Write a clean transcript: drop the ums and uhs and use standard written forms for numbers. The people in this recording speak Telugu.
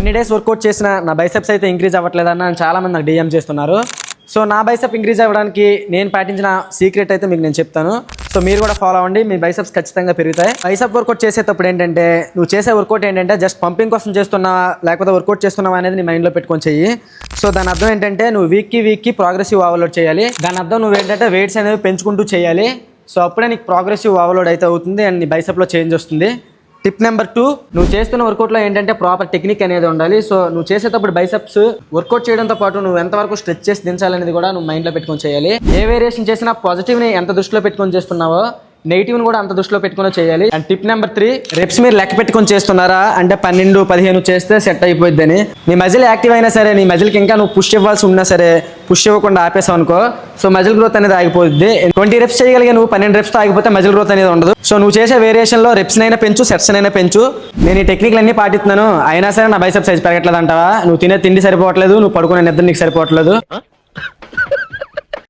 ఎన్ని డేస్ వర్కౌట్ చేసినా నా బైసెప్స్ అయితే ఇంక్రీజ్ అవ్వట్లేదన్న చాలా మంది నాకు డిఎం చేస్తున్నారు. సో నా బైసెప్ ఇంక్రీజ్ అవ్వడానికి నేను పాటించిన సీక్రెట్ అయితే మీకు నేను చెప్తాను. సో మీరు కూడా ఫాలో అవ్వండి, మీ బైసెప్స్ ఖచ్చితంగా పెరుగుతాయి. బైసెప్ వర్కౌట్ చేసేటప్పుడు ఏంటంటే నువ్వు చేసే వర్కౌట్ ఏంటంటే జస్ట్ పంపింగ్ కోసం చేస్తున్నావా లేకపోతే వర్కౌట్ చేస్తున్నావా అనేది నీ మైండ్లో పెట్టుకొని చెయ్యి. సో దాని అర్థం ఏంటంటే నువ్వు వీక్కి ప్రోగ్రెసివ్ ఓవర్లోడ్ చేయాలి. దాని అర్థం నువ్వు ఏంటంటే వెయిట్స్ అనేవి పెంచుకుంటూ చేయాలి. సో అప్పుడే నీకు ప్రోగ్రెసివ్ ఓవర్లోడ్ అయితే అవుతుంది అండ్ నీ బైసెప్లో చేంజ్ వస్తుంది. టిప్ నెంబర్ 2, నువ్వు చేస్తున్న వర్కౌట్లో ఏంటంటే ప్రాపర్ టెక్నిక్ అనేది ఉండాలి. సో నువ్వు చేసేటప్పుడు బైసెప్స్ వర్కౌట్ చేయడంతో పాటు నువ్వు ఎంతవరకు స్ట్రెచ్ చేసి దించాలనేది కూడా నువ్వు మైండ్లో పెట్టుకొని చేయాలి. ఏ వేరియేషన్ చేసినా పాజిటివ్ని ఎంత దృష్టిలో పెట్టుకొని చేస్తున్నావో నెగిటివ్ని కూడా అంత దృష్టిలో పెట్టుకుని చేయాలి. అండ్ టిప్ నెంబర్ 3, రెప్స్ మీరు లెక్క పెట్టుకొని చేస్తున్నారా అంటే 12-15 చేస్తే సెట్ అయిపోద్దని. నీ మజిల్ యాక్టివ్ అయినా సరే నీ మజిల్కి ఇంకా నువ్వు పుష్ ఇవ్వాల్సి ఉన్నా సరే పుష్ ఇవ్వకుండా ఆపేసావు అనుకో సో మజిల్ గ్రోత్ అనేది ఆగిపోద్ది. 20 రెప్స్ చేయగలిగే నువ్వు 12 రెప్స్తో ఆగిపోతే మజిల్ గ్రోత్ అనేది ఉండదు. సో నువ్వు చేసే వేరియేషన్లో రెప్స్నైనా పెంచు, సెట్స్నైనా పెంచు. నేను ఈ టెక్నిక్లు అన్నీ పాటిస్తున్నాను అయినా సరే నా బైసెప్ సైజ్ పెరగట్లేదు అంటావా? నువ్వు తినే తిండి సరిపోవట్లేదు, నువ్వు పడుకునే నిద్ర నీకు సరిపోవట్లేదు.